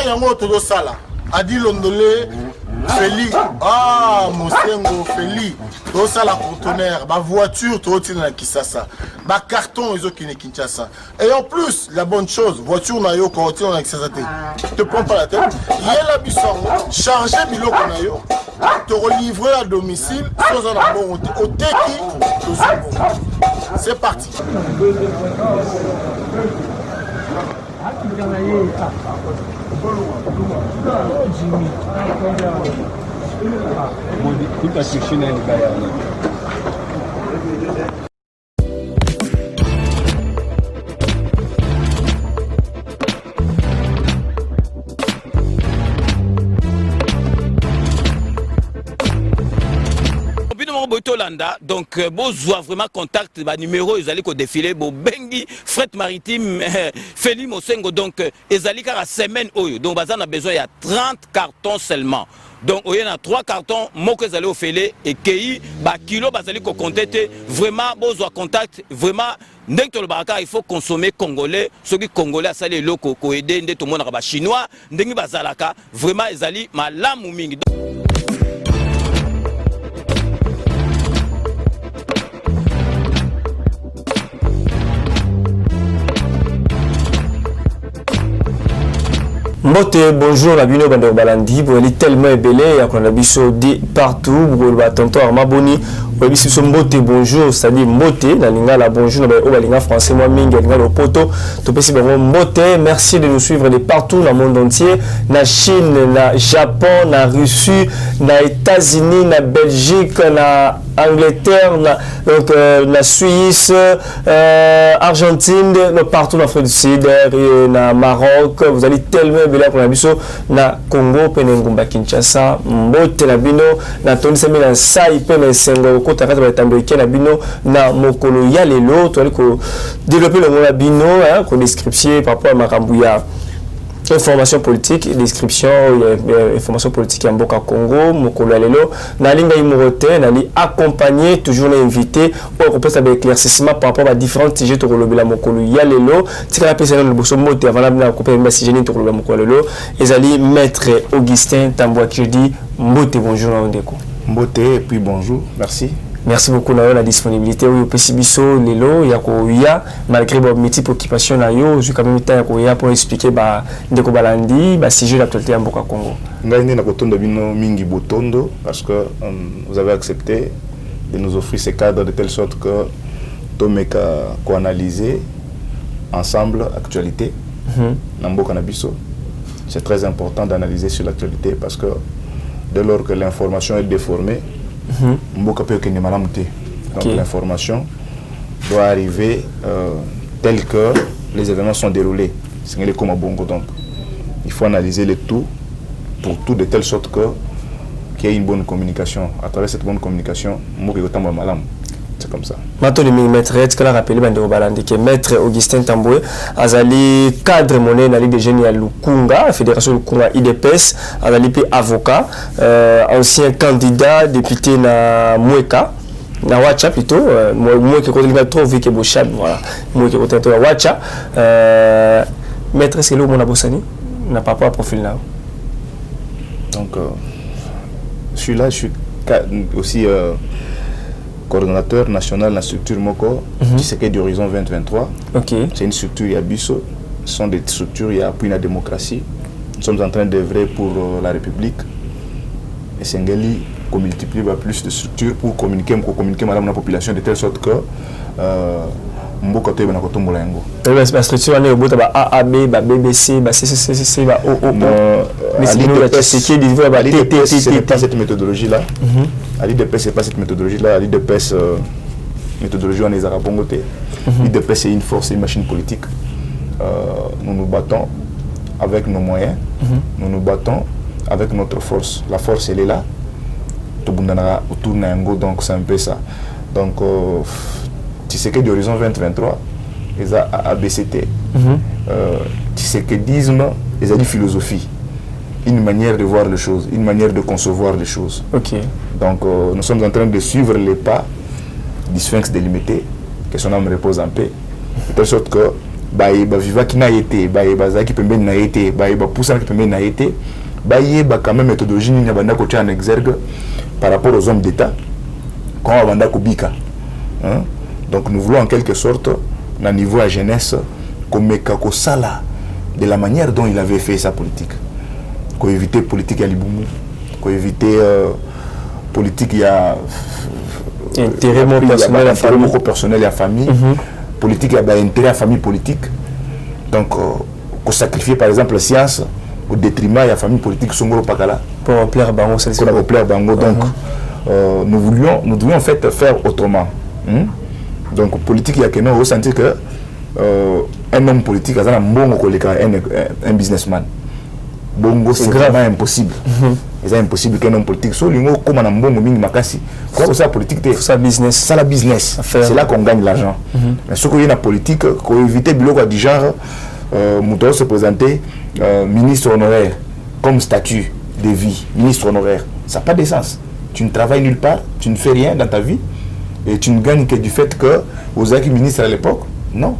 yango todo sala adi londolé Feli Mosengo Feli todo sala conteneur ba voiture todo tina Kisasa ba carton ils ont qui Kinshasa et en plus la bonne chose voiture na yo quand on a Kisasa te prends pas la tête il y a la bissango charger biloko na yo te relivrer à domicile sans un bon au teki c'est parti. Donc, besoin vraiment contact, numéro, ils allaient défiler, bengi, fret maritime, Feli Mosengo, donc, ils allaient à semaine, donc, on a besoin, il y a 30 cartons seulement. Donc, il y a 3 cartons, moi que vous allez au Félé, et qui, kilo, vous allez contacter, vraiment, besoin contact, vraiment, il faut consommer congolais, ceux qui congolais, ça les locaux, qui aident, tout le monde, chinois, vraiment, ils allaient, malam ou mingi. Mbote, bonjour, la bino bande balandi, vous allez tellement ébélé, il y a qu'on a biso dit partout, vous allez tonton Armaboni, vous allez biso mbote, bonjour, c'est-à-dire mbote, la linga la bonjour, la linga français, moi mingi, la linga le poto, tout petit bon mbote, merci de nous suivre de partout dans le monde entier, na Chine, na Japon, na Russie, na États-Unis, na Belgique, na Angleterre, na Suisse, Argentine, partout en Afrique du Sud, na Maroc, vous allez tellement ébélé pour la biso, na Congo, Penengumba, Kinshasa, mbote la bino, na Tony Semi, na Saipe, na Sengo, Kota Kata, na Tamboyke, na bino, na Mokolo, ya lelo, tu vas développer le mot la bino, qu'on description par rapport à Marambouya. Information politique, description, information politique en Boka Congo, Mokolo Alelo, Nalinga Imorote, Nali accompagné, toujours l'invité, pour qu'on puisse avoir éclaircissement par rapport à différents sujets de Rolobela Mokolo Yalelo, si on a pensé dans le bosso mote avant la accompagner ma sujet de Rolobela Mokolo Alelo, et Ali Maître Augustin Tamboua qui dit Mbote, bonjour à Ondeko. Mbote, et puis bonjour, merci. Merci beaucoup de la disponibilité. Oui, Pessibiso, Lelo, Yakoya, malgré vos multiples occupations, je quand même Yakoya pour expliquer Ndeko Balandi, sujet d'actualité en Boka Congo. Nous avons Mingi Botondo parce que vous avez accepté de nous offrir ces cadres de telle sorte que Tomeka qu'on analyser ensemble l'actualité. C'est très important d'analyser sur l'actualité parce que dès lors que l'information est déformée, donc l'information doit arriver tel que les événements sont déroulés. C'est comme un bongo, donc il faut analyser le tout pour tout de telle sorte que qu'il y ait une bonne communication. À travers cette bonne communication, c'est comme ça. Maintenant, le maître, est-ce que la rappelé que maître Augustin Tamboué azali cadre monnaie dans de génie à Lukunga, Fédération Lukunga IDPS, azali avocat, ancien candidat député na Mweka. Na Wacha plutôt, moi qui continue à trouver que Bochab, voilà, moi qui continue à Wacha, maître, est-ce que le monde a bossani n'a pas à profil là. Donc, celui-là, je suis aussi coordonnateur national de la structure Moko, qui c'est d'Horizon 2023. Okay. C'est une structure, il y a Bisso, ce sont des structures, il y a appui la démocratie. Nous sommes en train d'œuvrer pour la République. Et Sengeli multiplie plus de structures pour communiquer avec la population de telle sorte que Mboka Toyeba na kotombola yango. La structure est au bout de AAB, BBC, CCCC, OO. C'est pas cette méthodologie-là. L'IDPS, c'est pas cette méthodologie-là. L'IDPS, méthodologie en Ezara Bongoté. L'IDPS, c'est une force, une machine politique. Nous nous battons avec nos moyens. Nous nous battons avec notre force. La force, elle est là. Autour de Nango, donc c'est un peu ça. Donc, tu sais que d'Horizon 2023, ils ont ABCT. Tu sais que disme, ils ont une philosophie, une manière de voir les choses, une manière de concevoir les choses. Okay. Donc, nous sommes en train de suivre les pas du Sphinx délimité, que son âme repose en paix, de telle sorte que baye ba vivaki na été baye bazaki pembeni na été baye ba poussana pembeni na été baye ba quand même méthodologie ni banda ko en exergue par rapport aux hommes d'État quand banda ko bika hein. Donc nous voulons en quelque sorte na niveau à jeunesse comme kako sala de la manière dont il avait fait sa politique, qu'on éviter politique à Liboumou, qu'on éviter politique il y a intérêt personnel à famille, personnel à famille, politique il y a intérêt à famille politique, donc qu'on sacrifie par exemple la science au détriment de la famille politique songoro pakala pour plaire bango, c'est pour plaire bango. Donc nous devions en fait faire autrement. Donc politique il y a que nous ressentir que un homme politique a un businessman. Bongo c'est vraiment impossible. C'est impossible qu'un homme politique soit comme un bongo mingi makasi. Quoi ça politique ça business, ça la business. C'est là qu'on gagne l'argent. Mais ce qu'il y a dans politique, qu'on éviter biloko du genre nous se présenter ministre honoraire comme statut de vie, ministre honoraire. Ça n'a pas de sens. Tu ne travailles nulle part, tu ne fais rien dans ta vie et tu ne gagnes que du fait que vous êtes ministre à l'époque. Non.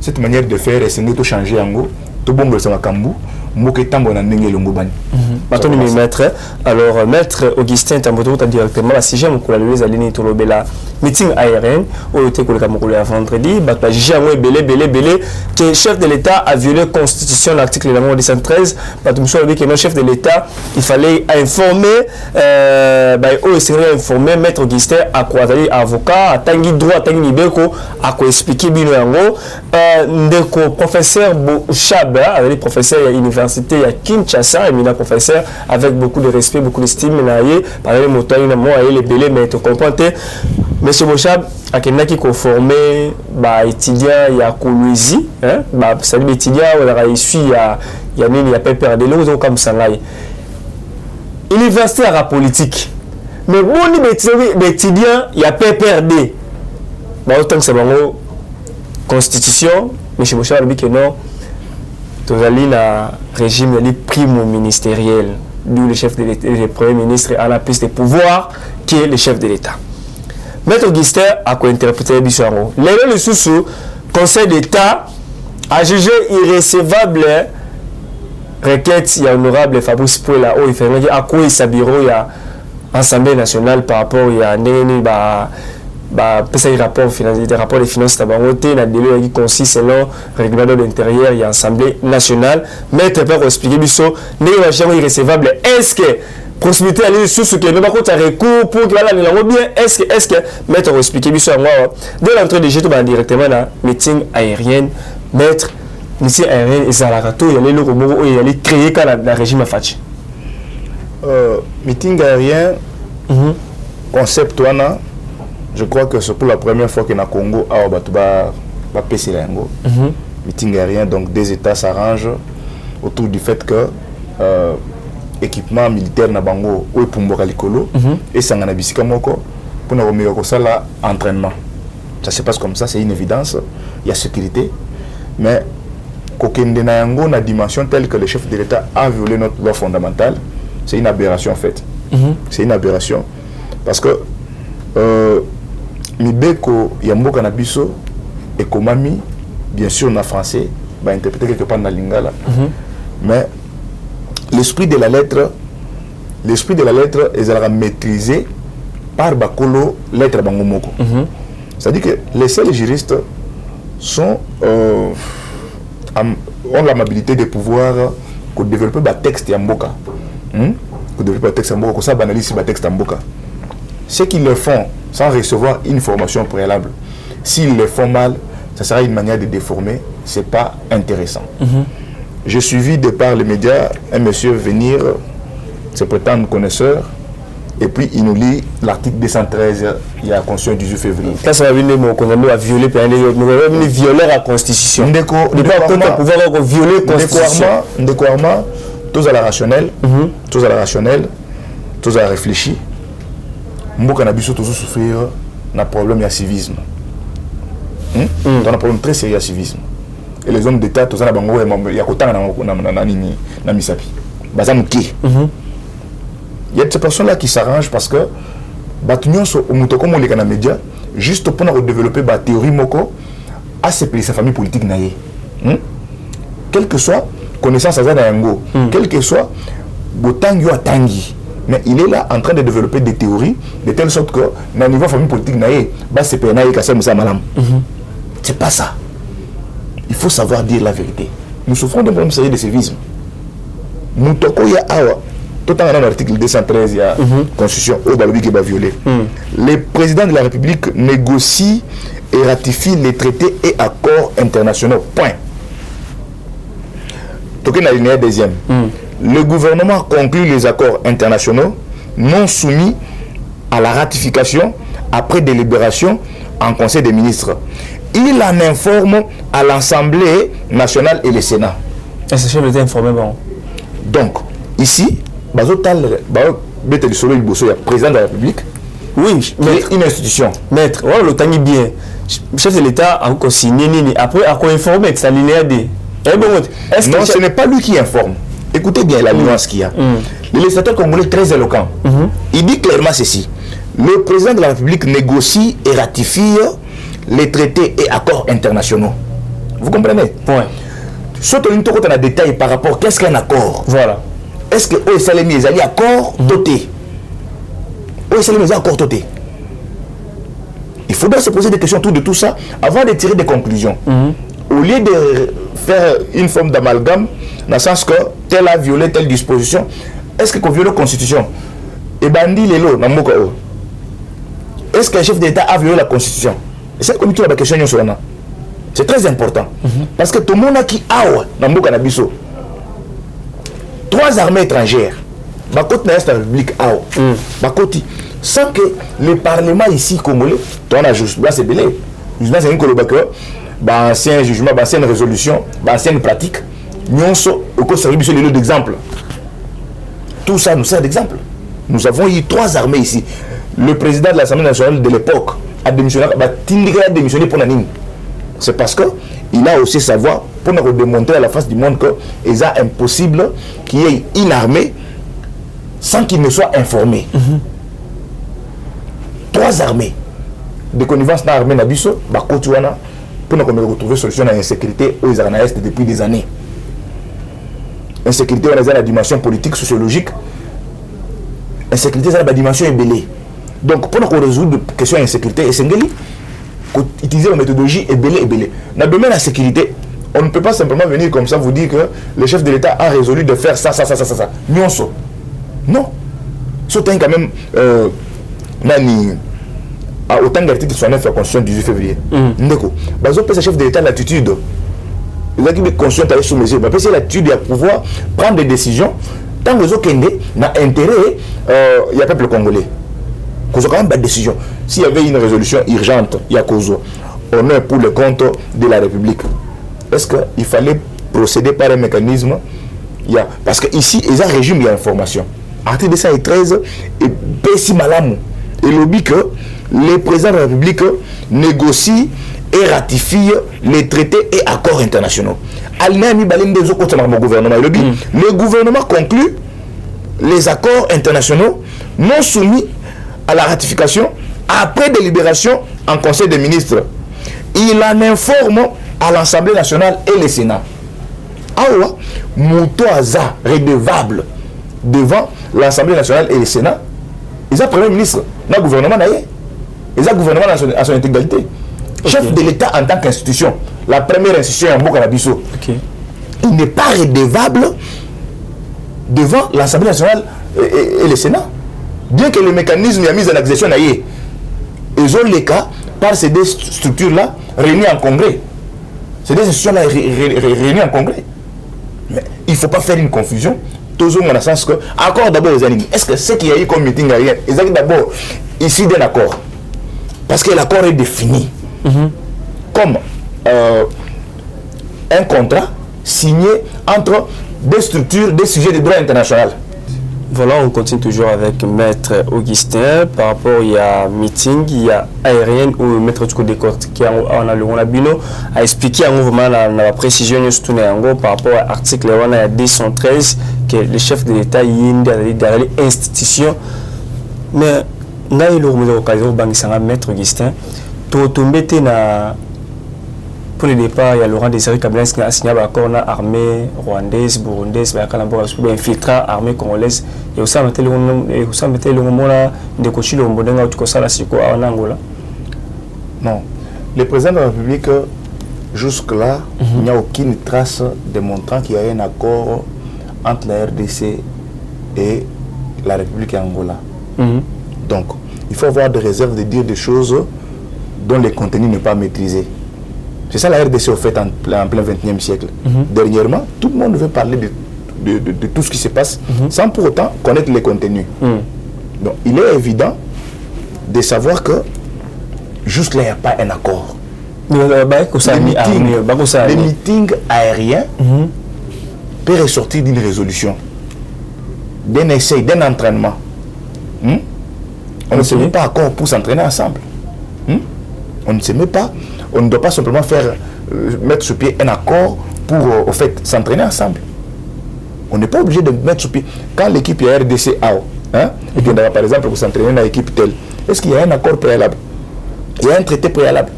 Cette manière de faire, c'est de changer en gros. Tout bon, c'est un cambou. Maître, alors maître Augustin Tamboto a directement la CGM pour la ligne Tolobela meeting aérien au était que le Cameroun à vendredi bah j'ai belé que chef de l'État a violé la constitution l'article 213 bah tout ça dit que le chef de l'État il fallait informer il serait informé maître Augustin à quoi avocat à tangi droit tangi libeko à quoi expliquer bino yango ndeko professeur Chaba avec professeur à l'université à Kinshasa et mina professeur avec beaucoup de respect beaucoup d'estime par les motos les belé mais tu comprends Monsieur Bochab a qui conformé étudiant il y a Koulouzi hein ça dit étudiant on a réussi il y a pas perdre les comme ça là université à la politique mais bon étudiant il y a pas perdre autant que c'est bon constitution monsieur Bochab dit que non tous allez la régime les primo ministériel d'où le chef de l'État le premier ministre a la plus de pouvoir que le chef de l'État. Maître Augustin a interprété Bissaro. Le sous Conseil d'État a jugé irrécevable requête il y a honorable Fabrice Pouela où il fait à quoi il s'abiro il y a Assemblée nationale par rapport il y a des rapports des finances tabaroté la délai qui consiste selon règlement de l'intérieur il y a Assemblée nationale. Maître Père expliquer Bissau n'est irrécevable. Est-ce que possibilité aller sous ce que nous avons recours pour que là nous bien est-ce que maître expliquer Bissau moi dès l'entrée de jet directement dans meeting aérien maître meeting aérien et ça la rato il y a les locaux il y a les créer quand la régime a fait meeting aérien concept wana je crois que c'est pour la première fois que na Congo a ba PC lango meeting aérien donc des états s'arrangent autour du fait que équipement militaire na bango ou pour likolo et sangana bisika moko pour na remettre ko sala entraînement ça se passe comme ça c'est une évidence il y a sécurité mais kokende na yango na dimension telle que le chef de l'État a violé notre loi fondamentale c'est une aberration en fait c'est une aberration parce que mibeko ya mboka na biso et komami bien sûr na français va interpréter quelque part na lingala mais l'esprit de la lettre est maîtrisé par bakolo lettre bangomoko. C'est-à-dire que les seuls juristes sont ont l'amabilité de pouvoir développer des textes en boka. Développer des textes en boka, ça banalise des textes en boka. Ceux qui le font sans recevoir une formation préalable, s'ils le font mal, ça sera une manière de déformer, c'est pas intéressant. J'ai suivi de par les médias un monsieur venir se prétendre connaisseur et puis il nous lit l'article 213 il y a constitution du 18 février. Ça va venir mon qu'on a violé nous violer la constitution. De pas pouvoir violer la constitution. Décoinement, tous à la rationnelle, tous à la rationnelle, tous à la réfléchir. Mboka na biso toujours souffrir na problème de civisme. On a un problème très sérieux de civisme. Et les hommes d'État, tous à bango il y a autant na misapi. Bazam qui. Il y a des personnes là qui s'arrangent parce que batunion so muto comme les médias juste pour développer ba théorie moko à ces sa famille politique naie. Quel que soit connaissance à Zanango, quel que soit Botangi ou Tangi, mais il est là en train de développer des théories de telle sorte que dans le niveau famille politique c'est pas ça. Il faut savoir dire la vérité. Nous souffrons d'un problème sérieux de sévisme. Nous tokons ya awa tout en l'article 213 il y a constitution au balobi qui va violer. Le président de la République négocie et ratifie les traités et accords internationaux. Point. Token alinéa deuxième. Le gouvernement conclut les accords internationaux non soumis à la ratification après délibération en Conseil des ministres. Il en informe à l'Assemblée nationale et le Sénat. Est-ce que chef d'État informé bon? Donc, ici, le président de la République, oui, est une institution. Maître, voilà le temps bien. Chef de l'État a encore signé, après a informé que ça linéa D. Non, ce n'est pas lui qui informe. Écoutez bien la nuance qu'il y a. Le législateur congolais est très éloquent. Il dit clairement ceci. Le président de la République négocie et ratifie les traités et accords internationaux. Vous comprenez? Point. Surtout, nous avons un détail par rapport à qu'est-ce qu'un accord. Voilà. Est-ce que OSLM est accord doté? OSLM est accord doté. Il faudra se poser des questions autour de tout ça avant de tirer des conclusions. Au lieu de faire une forme d'amalgame, dans le sens que tel a violé telle disposition, est-ce qu'on viole la Constitution? Et bandit les lots, est-ce qu'un chef d'État a violé la Constitution? C'est comme tu as la question. C'est très important. Parce que tout le monde a qui a dans 3 armées étrangères. Bakoti na la République a Bakoti. Sans que le Parlement ici congolais, on a jurisprudence c'est belé. Jurisprudence c'est une colobateur. Ancien jugement, ancienne résolution, ancienne pratique, nous avons servi sur les lieux d'exemple. Tout ça nous sert d'exemple. Nous avons eu 3 armées ici. Le président de l'Assemblée nationale de l'époque a démissionné, pour Nanine. C'est parce qu'il a aussi savoir pour nous démontrer à la face du monde qu'il est impossible qu'il y ait une armée sans qu'il ne soit informé. 3 armées de connivence dans l'armée Nabiso, Bakotouana, pour nous retrouver solution à l'insécurité aux Est depuis des années. Insécurité, on a la dimension politique, sociologique. Insécurité, c'est la dimension ébélée. Donc, pour nous résoudre la question d'insécurité, et c'est utiliser la méthodologie ébélée. Dans le domaine de la sécurité, on ne peut pas simplement venir comme ça vous dire que le chef de l'État a résolu de faire ça. Non. Surtout quand même, autant d'articles 69 de la Constitution du 18 février. Ndeko. Le chef de l'État a l'attitude. Il a dit conscient d'aller sous mesure. Il a l'attitude de pouvoir prendre des décisions tant que les autres ont intérêt, il y a peuple congolais. Cause quand même pas de décision. S'il y avait une résolution urgente, il y a cause. On est pour le compte de la République. Est-ce qu'il fallait procéder par un mécanisme? Parce qu'ici, il y a un régime d'information. Article 213 et Pessi Malamu. Et lobby que les présidents de la République négocient et ratifient les traités et accords internationaux. Le gouvernement conclut les accords internationaux non soumis à la ratification après délibération en Conseil des ministres. Il en informe à l'Assemblée nationale et le Sénat. Awa, Mouto Aza, redevable devant l'Assemblée nationale et le Sénat. Ils ont Premier ministre, le gouvernement d'ailleurs. Ils ont gouvernement à son intégralité. Chef de l'État en tant qu'institution, la première institution en Bokanabiso. Il n'est pas redevable devant l'Assemblée nationale et le Sénat. Bien que le mécanisme a mis en accusation, ils ont les cas par ces 2 structures-là réunies en congrès. Ces 2 institutions-là réunies en congrès. Mais il ne faut pas faire une confusion. Toujours dans le sens que, accord d'abord aux animaux. Est-ce que ce qu'il y a eu comme meeting ailleurs, ils ont d'abord ici d'un accord? Parce que l'accord est défini comme un contrat signé entre 2 structures, des sujets de droit international. Voilà, on continue toujours avec Maître Augustin. Par rapport, il y a meeting, il y a aérienne où Maître Tuko Décorte qui on a bino a expliqué en mouvement la précision par rapport à l'article 213 que le chef de l'État y dans l'institution. Mais là, il y a l'occasion de Maître Augustin. Tout tombé na pour le départ, il y a Laurent Désiré Kabila qui a signé l'accord avec l'armée rwandaise, burundaise, infiltrant l'armée congolaise. Et aussi, on a mis le coach de Mbondenga en Angola. Non. Le président de la République, jusque-là, il n'y a aucune trace démontrant qu'il y a un accord entre la RDC et la République Angola. Donc, il faut avoir des réserves de dire des choses dont le contenu n'est pas maîtrisé. C'est ça la RDC a fait en plein 21e siècle. Dernièrement, tout le monde veut parler de tout ce qui se passe sans pour autant connaître les contenus. Donc, il est évident de savoir que juste là, il n'y a pas un accord. Les meetings aériens peuvent ressortir d'une résolution, d'un essai, d'un entraînement. On ne se met pas d'accord pour s'entraîner ensemble. On ne se met pas, on ne doit pas simplement mettre sur pied un accord pour au fait s'entraîner ensemble. On n'est pas obligé de mettre sur pied. Quand l'équipe est RDC et qu'on par exemple pour s'entraîner dans l'équipe telle, est-ce qu'il y a un accord préalable? Il y a un traité préalable.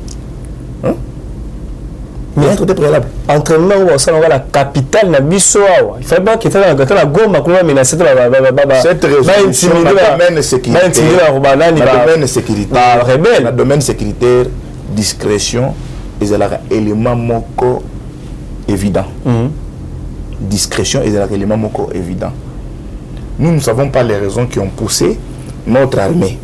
Il y a un traité préalable. Entraînement où on va la capitale na biso awa. Il faut pas que la Goma comment menacer cette résolution dans le domaine sécuritaire. Dans le domaine sécuritaire, discrétion et élément moko évident. Discrétion et élément moko évident. Nous ne savons pas les raisons qui ont poussé notre armée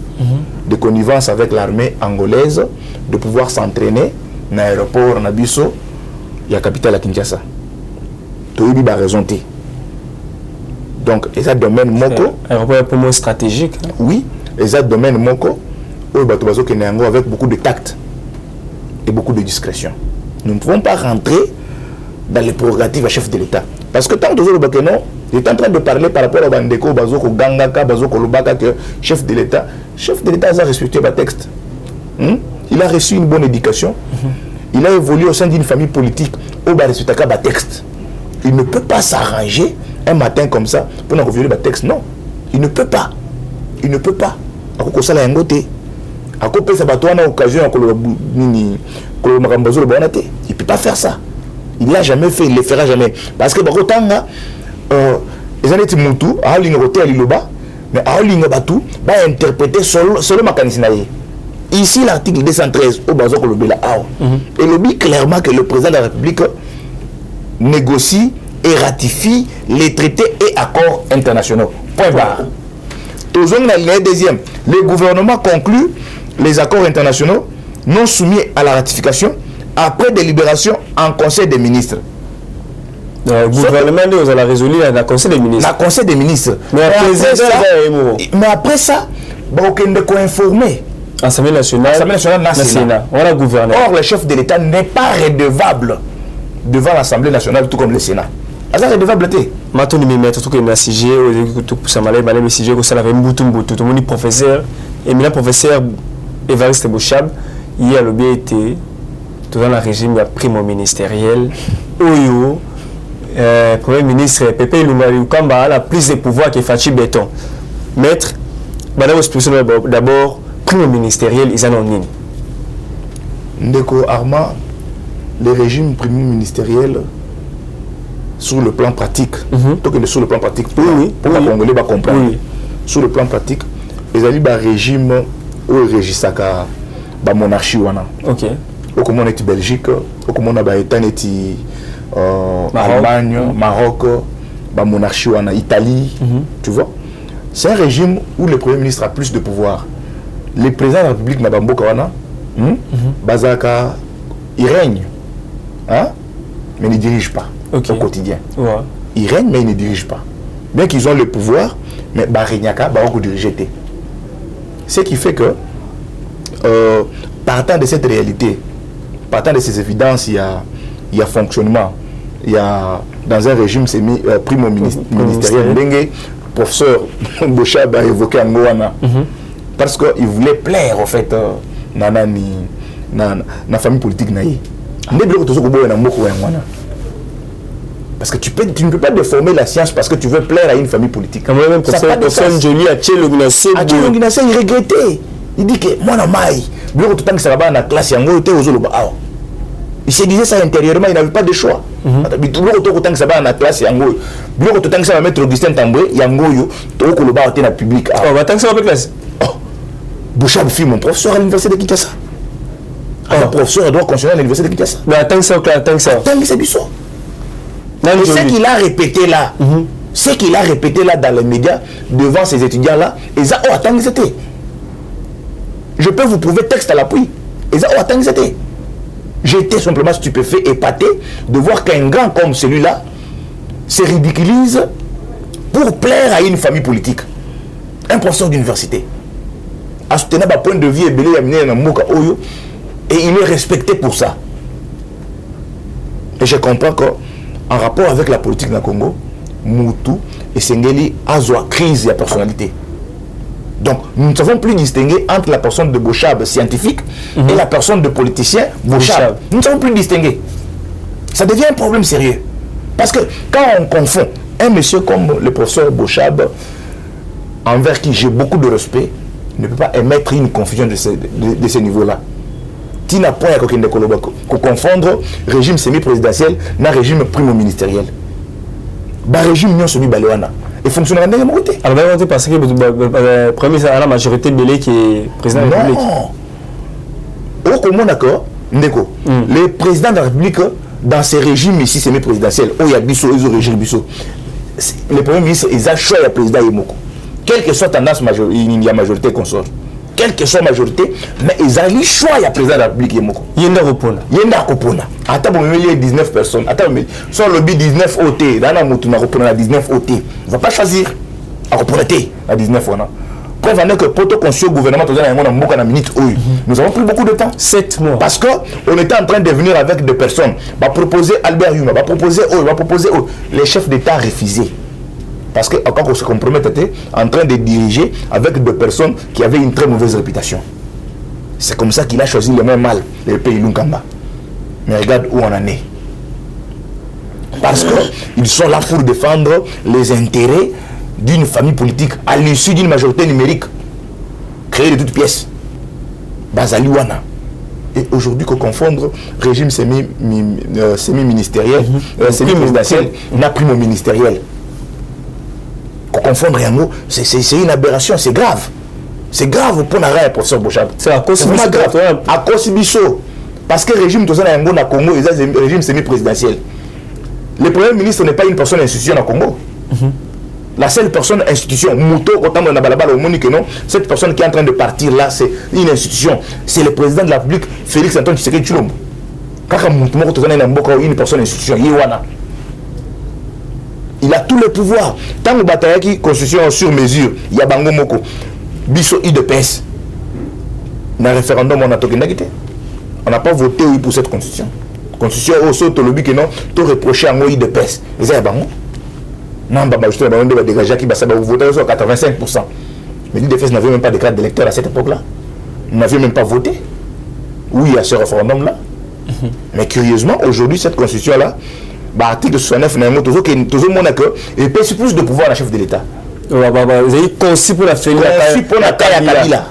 de connivence avec l'armée angolaise de pouvoir s'entraîner dans l'aéroport Nabiso, il y a la capitale à Kinshasa. Tu as eu la raison. Donc, et ça domaine Moko. Aéroport pour moi stratégique. Oui, et ça domaine Moko, avec beaucoup de tact et beaucoup de discrétion. Nous ne pouvons pas rentrer dans les prérogatives à chef de l'État. Parce que tant que nous j'étais en train de parler par rapport à Bandeko, Bazoko Gangaka, Bazoko Lubaka, que chef de l'État a respecté le texte. Il a reçu une bonne éducation. Il a évolué au sein d'une famille politique où il a respecté le texte. Il ne peut pas s'arranger un matin comme ça pour nous violer le texte. Non. Il ne peut pas. Il ne peut pas. Il ne peut pas faire ça. Il ne l'a jamais fait, il ne le fera jamais. Parce que les années Moutou, mais va interpréter seulement mécanisme. Ici, l'article 213 au Bazok Lobela et le dit clairement que le président de la République négocie et ratifie les traités et accords internationaux. Point barre. Deuxième, le gouvernement conclut les accords internationaux non soumis à la ratification après délibération en Conseil des ministres. Le gouvernement a résolu le Conseil des ministres. Le Conseil des ministres. Mais après ça, il faut informer. Assemblée nationale, on a gouverné. Or, le chef de l'État n'est pas redevable devant l'Assemblée nationale, tout comme le Sénat. C'est redevable. Maintenant, nous mettons tout comme un sujet, ça m'a l'air sujet que ça avait tout le monde professeur, et maintenant professeur Évariste Bouchab, il a le bien été dans le régime primo ministériel, Oyo, Premier ministre Pépé Lumari Kamba a la plus de pouvoir que Fachi Béton. Maître, madame d'abord, primo ministériel, ils en ont une. Ndeko Arma, le régime primo ministériel, sur le plan pratique, sur le plan pratique, pour les Congolais va comprendre. Sur le plan pratique, ils ont un régime où ils régissent la monarchie. Ok. Comme on est Belgique, comme on a été Allemagne, Maroc, la monarchie, Italie, tu vois. C'est un régime où le Premier ministre a plus de pouvoir. Le président de la République, Nabambo Kawana, Bazaka, il règne, mais il ne dirige pas au quotidien. Il règne, mais il ne dirige pas. Bien qu'ils ont le pouvoir, mais Barignaka va diriger. Ce qui fait que, partant de cette réalité, partant de ces évidences, il y a fonctionnement. Il y a dans un régime primo ministériel. Le professeur Bouchab a évoqué Angoana. Parce qu'il voulait plaire en fait dans la famille politique. Parce que tu ne peux pas déformer la science parce que tu veux plaire à une famille politique. Quand même, personne jolie à Tchelo Gnasé. À Tchelo Gnasé, il regrettait. Il dit que moi, je suis dans la classe. Il se disait ça intérieurement, il n'avait pas de choix. Autant que ça va en classe, Yango. Autant que ça va mettre Augustin Tamboué, Yango, tout le bas au public. Oh, bah tant que ça va classe. Bouchab fit mon professeur à l'université de Kinshasa. Le professeur doit continuer à l'université de Kinshasa. Mais attends que ça, attends que ça. Attends que c'est du son. Et ce qu'il a répété là, ce qu'il a répété là dans les médias, devant ces étudiants-là, ils ont attends que c'était. Je peux vous prouver texte à l'appui. Ils ont attends que c'était. J'étais simplement stupéfait, épaté de voir qu'un grand comme celui-là se ridiculise pour plaire à une famille politique. Un professeur d'université. À soutenir un point de vue et il est respecté pour ça. Et je comprends qu'en rapport avec la politique dans le Congo, Moutou et Sengeli ont crise de personnalité. Donc, nous ne savons plus distinguer entre la personne de Bochab scientifique et la personne de politicien Bochab. Nous ne savons plus distinguer. Ça devient un problème sérieux. Parce que quand on confond un monsieur comme le professeur Bochab, envers qui j'ai beaucoup de respect, ne peut pas émettre une confusion de ce niveau-là. Tu n'as pas à confondre régime semi-présidentiel na régime primo-ministériel. Le régime non semi-baléwana. Et fonctionne dans la côté. Alors, parce que le premier, c'est la majorité Belé qui est président de la République. Non. Au commun d'accord, le président de la République, dans ces régimes ici semi-présidentiels, où il y a Bissot, il y a régime Bissot, le premier ministre, il a choisi le président Yemoko. Quelle que soit tendance, il y a majorité qu'on sort. Quelle que soit majorité, mais ils ont le choix du président de la République Yemoko. Yenda Kopona. Attends, il y a 19 personnes. Attends, sur le lobby 19 OT, dans la moto, on a 19 OT. On ne va pas choisir à représenter à 19 OT. Preuve en est que pour le gouvernement, nous avons pris beaucoup de temps. 7 mois. Parce qu'on était en train de venir avec des personnes. On va proposer Albert Yuma, on va proposer eux, on va proposer eux. Les chefs d'État refusé. Parce que quand on se compromettait en train de diriger avec des personnes qui avaient une très mauvaise réputation. C'est comme ça qu'il a choisi le même mal, le pays Lunkamba. Mais regarde où on en est. Parce qu'ils sont là pour défendre les intérêts d'une famille politique à l'issue d'une majorité numérique créée de toutes pièces. Bazaliwana. Et aujourd'hui, qu'on confondre régime semi-ministériel, semi-présidentiel, n'a primo-ministériel. Qu'on confondre Yango, c'est une aberration, c'est grave. C'est grave pour l'arrêt, professeur Bochab. C'est à cause de ça. À cause de ça. Parce que le régime de Yango na Congo, c'est un régime semi-présidentiel. Le premier ministre n'est pas une personne institution au Congo. La seule personne institution, Mouto, cette personne qui est en train de partir là, c'est une institution. C'est le président de la République, Félix Antoine Tshisekedi Tshilombo. Quand une personne institution, il a tous les pouvoirs. Tant que Batayaki, constitution sur mesure, il y a Bango Moko, Bisso IDPS. Dans le référendum, on a tokenagité. On n'a pas voté oui pour cette constitution. Constitution au saut au lobby que non, tout reproché à moi IDPS. Et ça, Bango. Non, je vais dégager qui va voter sur 85%. Mais l'IDPS n'avait même pas de carte d'électeur à cette époque-là. On n'avait même pas voté. Oui, à ce référendum-là. Mais curieusement, aujourd'hui, cette constitution-là, l'article 69, et pèse plus de pouvoir à la chef de l'État. Vous avez conçu pour la Kabila.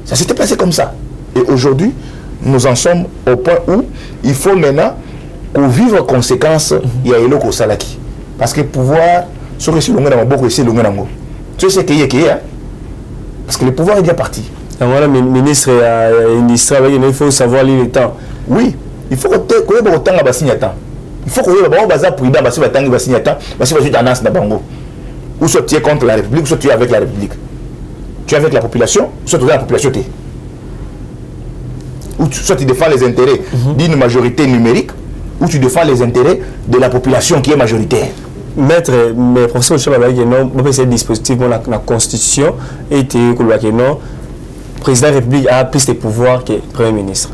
Ça s'était passé comme ça. Et aujourd'hui, nous en sommes au point où il faut maintenant qu'on vive en conséquence. Il y a Eloko Salaki. Parce que pouvoir, sur ce beaucoup ici, tu sais ce qu'il y a. Parce que le pouvoir est déjà parti. Voilà, ministre il faut savoir lire le temps. Oui, il faut que tu aies autant de temps. Il faut que tu aies ou soit tu es contre la République, soit tu es avec la République. Tu es avec la population, soit tu es avec la population. Ou soit tu défends les intérêts d'une majorité numérique, ou tu défends les intérêts de la population qui est majoritaire. Maître, mais professeur Chaba, ce dispositif dans la Constitution et le président de la République a plus de pouvoir que le Premier ministre.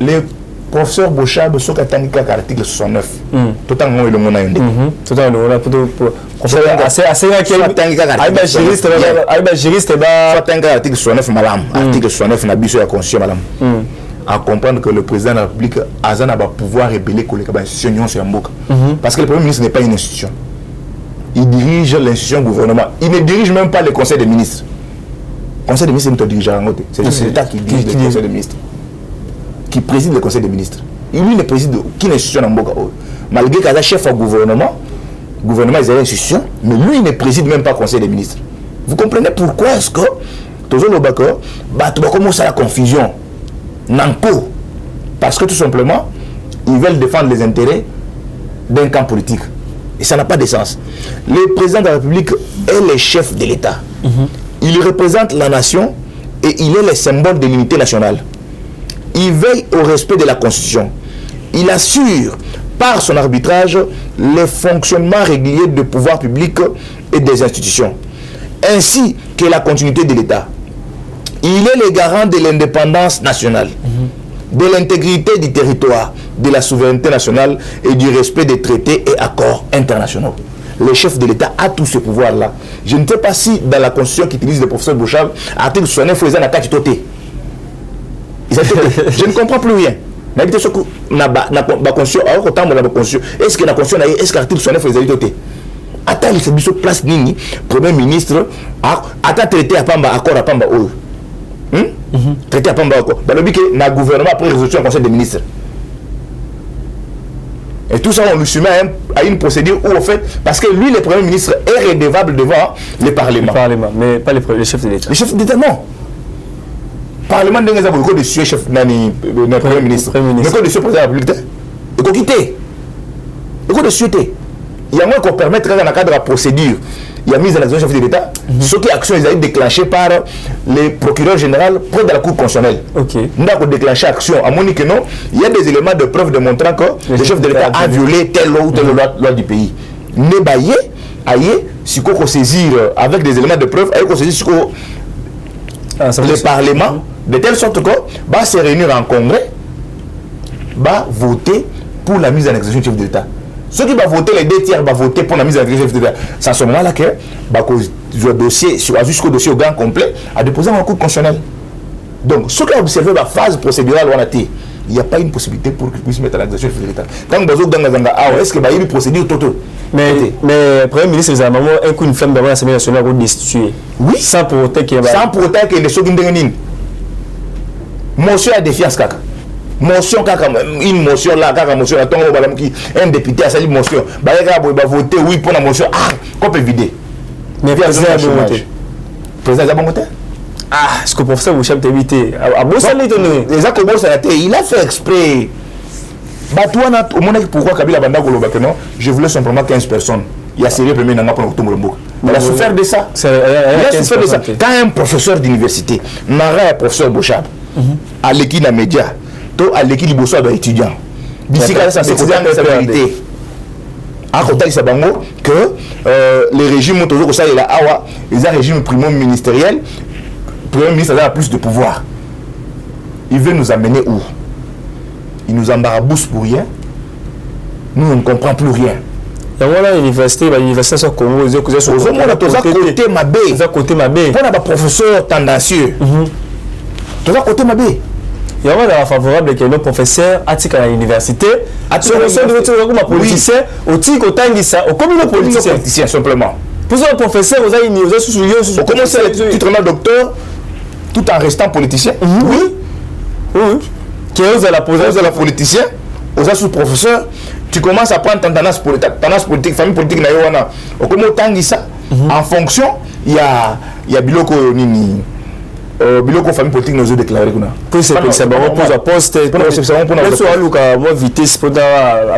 Le professeur Bochab, ce qu'a dit l'article 69, tout en haut, il y a tout en haut, assez juriste, article 69, madame, article 69, n'a pas conscient, madame. À comprendre que le président de la République a un pouvoir révéler que les institutions sont en parce que le Premier ministre n'est pas une institution. Il dirige l'institution gouvernement. Il ne dirige même pas le Conseil des ministres. Le Conseil des ministres, c'est l'État qui dirige le Conseil des ministres. qui préside le conseil des ministres. Lui ne préside aucune institution dans Mboka. Malgré qu'il est chef au gouvernement est une institution, mais lui ne préside même pas le conseil des ministres. Vous comprenez pourquoi est-ce que toujours le Bakar, tu vas commencer à la confusion. Nanko. Parce que tout simplement, ils veulent défendre les intérêts d'un camp politique. Et ça n'a pas de sens. Le président de la République est le chef de l'État. Il représente la nation et il est le symbole de l'unité nationale. Il veille au respect de la Constitution. Il assure par son arbitrage le fonctionnement régulier du pouvoir public et des institutions, ainsi que la continuité de l'État. Il est le garant de l'indépendance nationale, de l'intégrité du territoire, de la souveraineté nationale et du respect des traités et accords internationaux. Le chef de l'État a tous ces pouvoirs-là. Je ne sais pas si dans la constitution qu'utilise le professeur Bouchard, article 69, il y a un attaque toté. Je ne comprends plus rien. Est-ce que la constitution, est-ce que la constitution, est-ce que l'article 69 il y a toté? Attends, il fait place nini, premier ministre, attends traité à Pamba, accord à Pamba. Traité à Pamba, accord. Dans le but que le gouvernement a pris résolution au conseil des ministres. Et tout ça, on lui soumet à une procédure où, en fait, parce que lui, le Premier ministre, est redevable devant le Parlement. Le Parlement, mais pas le chef de l'État. Le chef d'État, non. Le Parlement, il y a beaucoup de chef de Premier ministre. Mais quand le président de la République, il faut quitter. Il faut de suite. Il y a moins qu'on permettre, dans le cadre de la procédure, il y a mise en action du chef de l'État, ce qui est action ils ont été déclenchées par le procureur général près de la Cour constitutionnelle. Nous avons déclenché action. À mon avis, non, il y a des éléments de preuve démontrant que le chef de l'État a violé telle ou telle loi du pays. Ne baillez, aïe, si qu'on saisir avec des éléments de preuve, aïe qu'on saisir le Parlement, de telle sorte que va se réunir en congrès, va voter pour la mise en exécution du chef de l'État. Ceux qui vont voter, les 2 tiers vont voter pour la mise en exécution du chef de l'État. C'est à ce moment-là que le dossier, jusqu'au dossier au grand complet, a déposé en Cour constitutionnelle. Donc, ceux qui ont observé la phase procédurale, il n'y a pas une possibilité pour qu'ils puissent mettre en exécution du chef de l'État. Quand vous avez est-ce qu'il y a une procédure totale? Mais le Premier ministre, c'est un coup une femme devant l'Assemblée nationale pour destituer. Oui. Sans pour autant qu'il y ait. Sans pour autant qu'il y ait des choses qui ne motion à défiance kaka. Motion kaka, une motion là, kaka motion là, un député a sali motion. Bah va voter oui pour la motion. Ah, qu'on peut vider. Mais le président a bon voté. Le président a bon voté. Ah, est-ce que le professeur Bouchard t'a évité? À Bossa l'étonné. Les accords il a fait exprès. Bah toi, au moment pourquoi Kabila Banda Goloba que non, je voulais simplement 15 personnes. Il y a sérieux premier n'a pas pour le mot. Il a souffert de ça. Il a souffert de ça. Quand un professeur d'université, un professeur Bouchard, à l'équipe des médias, à l'équipe du Bosso étudiant, d'ici quand ça c'est la vérité. À côté de Bango, que les régimes ont toujours ça, ils ont un régime primo-ministériel, le Premier ministre a plus de pouvoir. Il veut nous amener où? Il nous embarabousse pour rien. Nous, on ne comprend plus rien. Il y a l'université, l'université au Congo, ils ont côté Mabé. Ils ont côté Mabé. On a un professeur tendancieux. Ils ont côté Mabé. Il y a un favorable que le professeur a tika à l'université. A tika à politicien, au tika au tangisa, au commun politicien simplement. Pour ça, le professeur, vous avez au commencer le titre de docteur tout en restant politicien. Oui. Oui. Qui est aux la politicien, aux sous-professeurs, tu commences à prendre tendance politique, famille politique, en fonction, il y a Biloko Nini. Biloko famille politique nous a déclaré que c'est un poste pour vitesse pour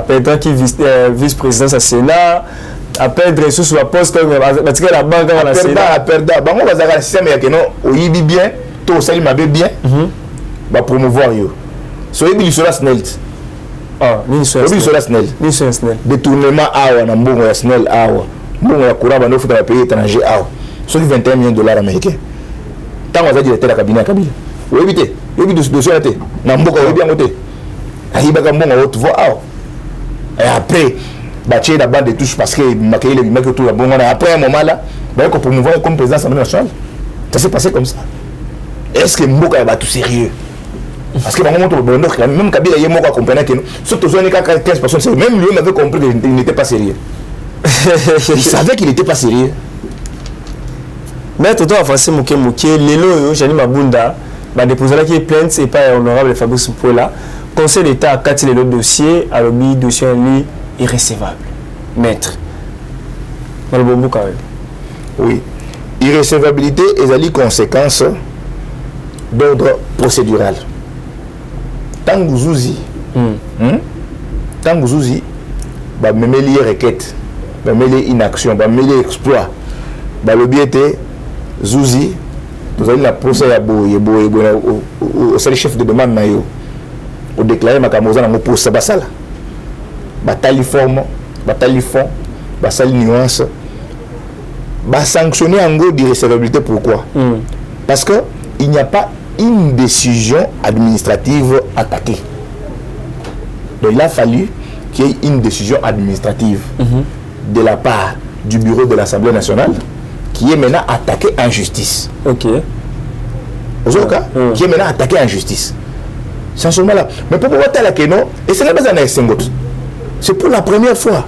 Pedra qui vice-président à Sénat à perdre sous la poste la banque à la Sénat à perdre on va avoir un système que non oui bien tout ça il m'a bien va promouvoir yo soyez bien sur la snell détournement awa na mbongo ya snell awa mbongo ya courant ba nofuta pays étranger awa sur 21 millions de dollars américains. Tant que vous êtes directeur de la cabinet Kabila, vous évitez, vous évitez ce dossier. Namboka, vous bien voté. Ahibaka Mbonga, vous voyez. Et après, bâtir la bande de touche parce que maquiller les mecs autour de la bonne. Après un moment là, vous voyez qu'on peut mouvoir comme président de l'Assemblée nationale. Ça s'est passé comme ça. Est-ce que Mboka est tout sérieux? Parce que même Kabila, il y a compris que surtout 15 personnes, même lui avait compris qu'il n'était pas sérieux. Il savait qu'il n'était pas sérieux. Mais tout à fait, Mouké, Lélo, Jani Mabunda, déposé qui plainte et pas honorable Fabrice Mpouela. Conseil d'État a quatre le dossier, a le dossier irrécevable. Maître. Dans le bon bout quand même. Oui. Irrécevabilité et les conséquences d'ordre procédural. Tant que vous avez même les requêtes, même les inactions, même les exploits, le biais Zouzi, vous avez la procès au chef de demande au déclaré ma camosa na pour ça basala. Bataille forme, bataille fond, bataille nuance. Sanctionner en gros d'irrécevabilité. Pourquoi? Parce que il n'y a pas une décision administrative attaquée. Donc il a fallu qu'il y ait une décision administrative de la part du bureau de l'Assemblée nationale qui est maintenant attaqué en justice. Ok. Qui est maintenant attaqué en justice. C'est seulement là. Mais pour pouvoir la question, et c'est la base c'est pour la première fois.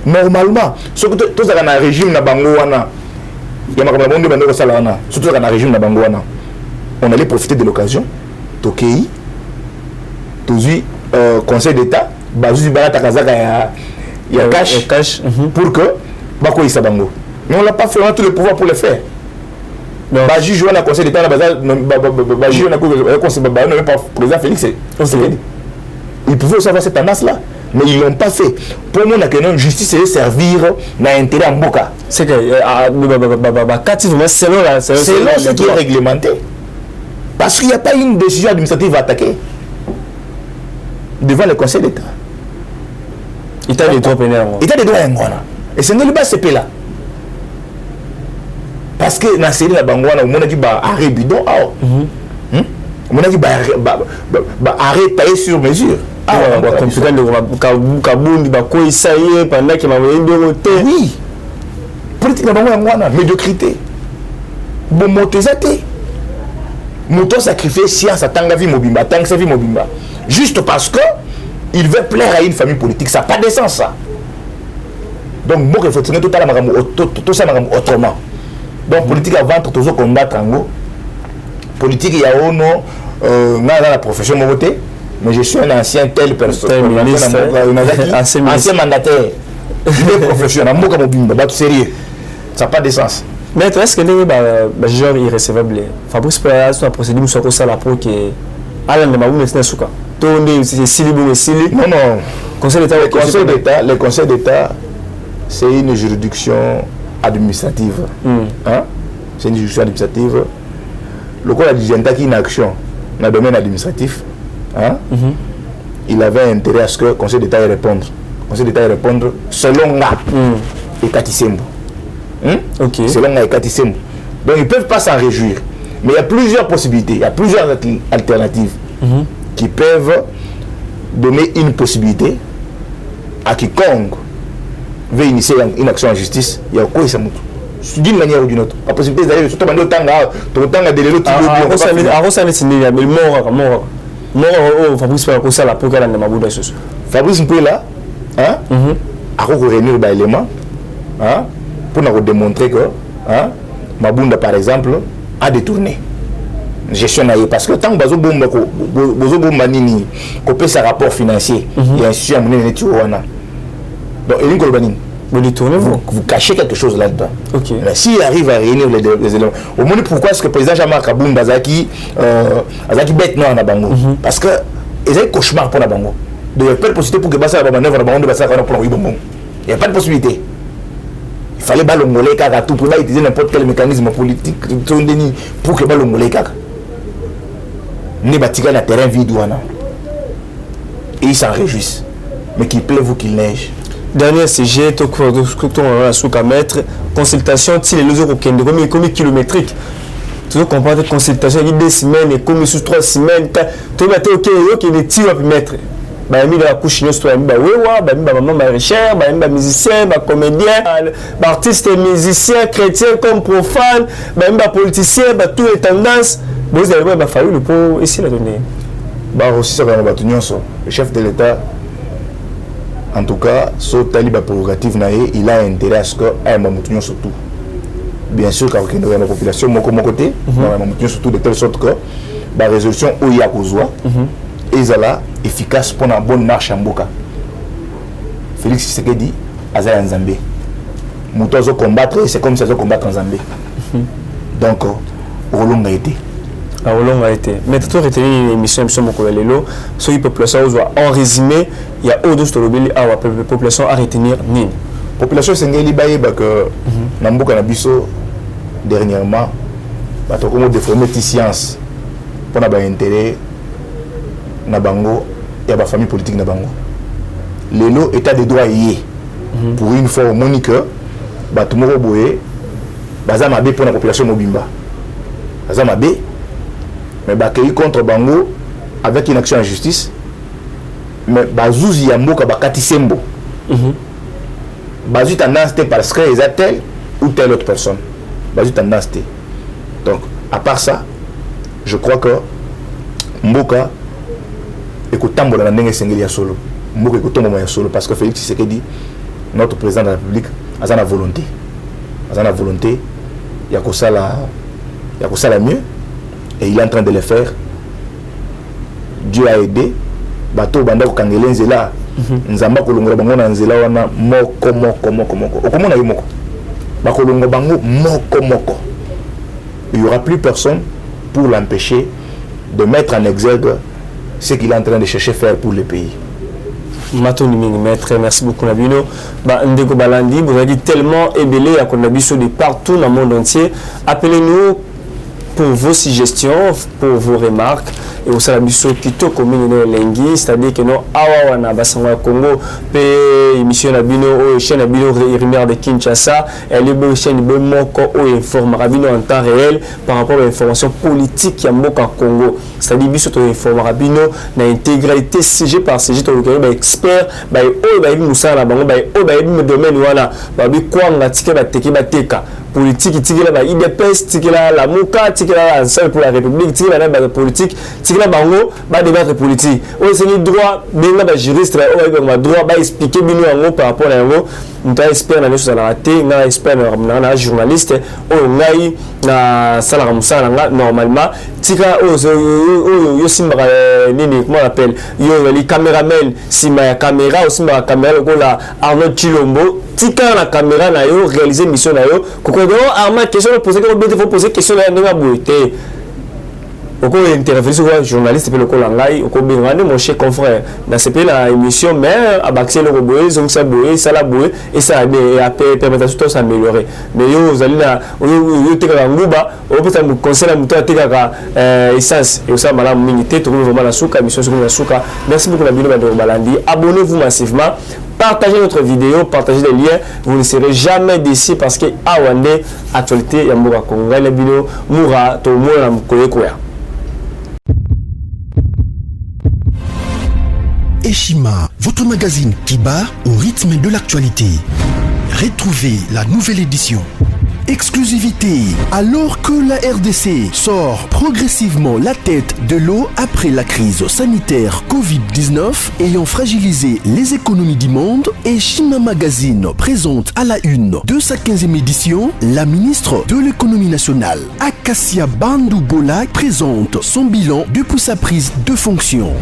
Normalement, surtout dans un régime na Bangouana, il y a surtout dans un régime na Bangouana, on allait profiter de l'occasion. Tokei, Touzui, Conseil d'État, Bazouzi Barata Kazaka, il y a cash pour que Bako Issa Bango. Mais on n'a pas fait, on a tout le pouvoir pour le faire. Baji joue dans le Conseil d'État, Baji joue dans le Conseil d'État, même pas président Félix. Ils pouvaient aussi avoir cette tendance-là, mais ils ne l'ont pas fait. Pour moi, la justice c'est servir l'intérêt en Boka. C'est que selon ce qui est réglementé. Parce qu'il n'y a pas une décision administrative à attaquer devant le Conseil d'État. Il a des droits pénals. Il a des droits pénals. Et c'est le bas CP là. Parce que dans la série de Bangouana, on a dit arrêt bidon. On a dit arrêt taillé sur mesure. Oui. Politique de Bangouana, médiocrité. Bon, motézaté. Moto sacrifié science à Tangavi Mobimba, Tangavi Mobimba. Juste parce que il veut plaire à une famille politique. Ça n'a pas de sens, ça. Donc, il faut tenir tout ça autrement. Donc, politique avant tout ça combattre en gros. Politique, il y a dans la profession moté, mais je suis un ancien tel personne. Ancien mandataire. Des professionnels, sérieux. Ça n'a pas de sens. Mais est-ce que les genre irrécevable Fabrice Mpouela a procédé pour ça la pro qui est Alain de Mabou maintenant souka. Tourné c'est Sili bon Sili. Non non. Le Conseil d'État c'est une juridiction administrative. Hein? C'est une juridiction administrative. Le corps d'agenda qui est une action dans le domaine administratif, hein? Il avait intérêt à ce que le Conseil d'État réponde. Le Conseil d'État répondre selon la et Katisembo. Selon la et Katisembo. Donc ils ne peuvent pas s'en réjouir. Mais il y a plusieurs possibilités, il y a plusieurs alternatives qui peuvent donner une possibilité à quiconque veut initier une action en justice. Il y a quoi ça d'une manière ou d'une autre. La possibilité d'aller surtout dans le temps à délai l'autre. Fabrice Mpouela a réunir des éléments pour nous démontrer que Mabunda par exemple a détourné gestion parce que tant que Bozo Manini copie sa rapport financier il y a un sujet à mener donc vous cachez quelque chose là-dedans. S'il arrive à réunir les éléments, au moins pourquoi est-ce que le président Jean-Marc Kaboum Azaki bête non à Bango? Parce que il y a un cauchemar pour la Bango. Il n'y a pas de possibilité pour que Bassa la manœuvre pour il n'y a pas de possibilité. Il fallait balongoler à tout pour utiliser n'importe quel mécanisme politique pour que balongoler kaka. Ne bâtir un terrain vide et ils s'en réjouissent. Mais qu'il pleuve ou qu'il neige. Dernier CG, à mettre consultation, si les autres comme kilométrique. Tu veux comprendre consultation, il y a 2 semaines, et comme sous 3 semaines, tu vas mettre ok, il y a des tirs à mettre. Bah, il y a la couche, il y a maman maraîchère, musicien, comédien, artiste et musicien, chrétien comme profane, politicien, toutes les tendances. Vous avez fallu le pot ici la donner. Aussi, ça va le chef de l'État. En tout cas, ce taliba prérogative, il a intérêt à ce que surtout. bien sûr quand on a la population mon côté surtout de telle sorte que la résolution où il y a besoin est là efficace pour une bonne marche en Mboka. Félix Tshisekedi Aza Nzambé Moutozo combattre c'est comme si ça combattre en Zambie. Donc Rolonga été mais tu as retenu une émission sur la population en résumé il y a autre la population à retenir ni population sengeli bayeba que na mboka na biso dernièrement bato comme déformer science pour na ba intérêt na bango et ba famille politique na bango lelo état de droit yé pour une fois monique bato moko boye baza mabe pour la population mobimba baza mabe mais bakei contre bango avec une action en justice mais bazouzi ya mboka bakati sembo bazu tendance parce que ils a telle ou telle autre personne bazu tendance donc à part ça je crois que mboka ekotambola na ndenge sengeli ya solo mboka ekotomba ya solo parce que Félix Tshisekedi notre président de la République a la volonté ya kosala mieux et il est en train de le faire. Dieu a aidé bateau banda ko kangele nzela nzamba kolongola bango na nzela wana moko okomona yo moko bakolongo bango moko il y aura plus personne pour l'empêcher de mettre en exergue ce qu'il est en train de chercher faire pour le pays. Matoni mingi maître, merci beaucoup Nabino. Ndeko Balandi, vous avez dit tellement ébélé à Konabiso de partout dans le monde entier. Appelez-nous pour vos suggestions, pour vos remarques. Et au Salabiso Kito commune de Lengi, c'est-à-dire que nous awana basanga Congo, pe émission Nabino ou chaîne Nabino Rimer de Kinshasa, elle est chaîne Bomoko ou informe Rabino en temps réel par rapport à l'information politique qui a Moka Congo. C'est-à-dire biso to informe Rabino na intégralité CG par CG to le expert, ba o ba ibi musala bango ba o ba ibi domaine wana, ba bi kwanga tike ba teke ba teka. Politique, tikela ba IDPS, tikela la Mouka, tikela l'ensemble pour la République, tikela la politique, tikela bango ba débattre politique. O c'est ni droit, benga ba juriste, o ba droit ba expliquer bino yango par rapport à yango. Nous expert na chose à la raté, na expert na journaliste, o ngai na sala musala nga normalement, tika yo simba nini comment on appelle, yo les caméramen, simba ya caméra, o simba caméra ko la Arnaud Chilombo. Tika la caméra na yo réaliser mission na yo koko arma question poser que il faut poser question na nga boité oko interviewer sur journaliste pe le kolangai oko bengane mon cher confrère dans ce pays la émission mais abaxer le boé donc ça boé ça la boé et ça a permettre tout s'améliorer mais yo zali na yo tika nguba o peut me conseiller la muto tika ka essence et ça mala mingi te to vraiment la souka émission sur la souka merci beaucoup la bino de Balandi abonnez-vous massivement. Partagez notre vidéo, partagez les liens, vous ne serez jamais déçus parce que Awande, actualité, Yamboura Kongo, la vidéo, Moura, Tomo, Namkoyekoya. Eshima, votre magazine qui bat au rythme de l'actualité. Retrouvez la nouvelle édition. Exclusivité, alors que la RDC sort progressivement la tête de l'eau après la crise sanitaire Covid-19 ayant fragilisé les économies du monde, Eshima Magazine présente à la une de sa 15e édition la ministre de l'économie nationale, Acacia Bandou Bola, présente son bilan depuis sa prise de fonction.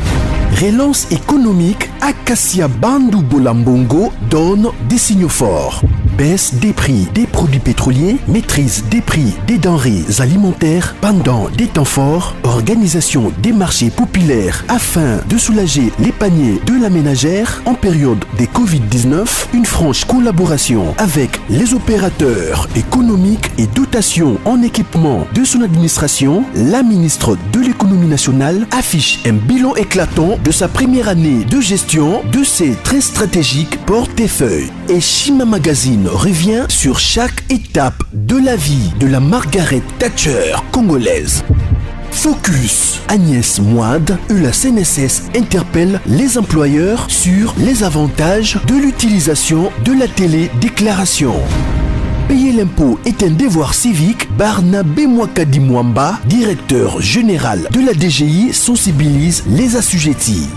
Relance économique, Acacia Bandou Bola Mbongo donne des signaux forts. Baisse des prix des produits pétroliers, maîtrise des prix des denrées alimentaires pendant des temps forts, organisation des marchés populaires afin de soulager les paniers de la ménagère en période de Covid-19, une franche collaboration avec les opérateurs économiques et dotation en équipement de son administration, la ministre de l'économie nationale affiche un bilan éclatant de sa première année de gestion de ses très stratégiques portefeuilles. Eshima Magazine revient sur chaque étape de la vie de la Margaret Thatcher congolaise. Focus. Agnès Moide et la CNSS interpellent les employeurs sur les avantages de l'utilisation de la télédéclaration. Payer l'impôt est un devoir civique. Barnabé Mwakadi Mwamba, directeur général de la DGI, sensibilise les assujettis.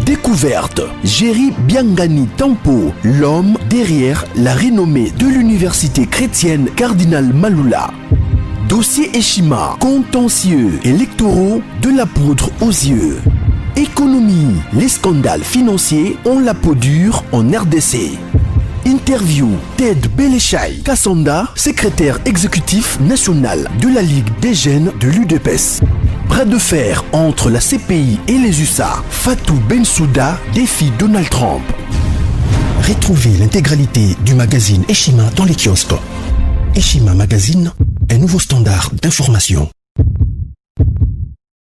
Découverte. Jerry Biangani Tampo, l'homme derrière la renommée de l'université chrétienne Cardinal Malula. Dossier Eshima, contentieux électoraux de la poudre aux yeux. Économie, les scandales financiers ont la peau dure en RDC. Interview, Ted Belechai Kassanda, secrétaire exécutif national de la Ligue des jeunes de l'UDPS. Bras de fer entre la CPI et les USA. Fatou Bensouda défie Donald Trump. Retrouvez l'intégralité du magazine Eshima dans les kiosques. Eshima Magazine, un nouveau standard d'information.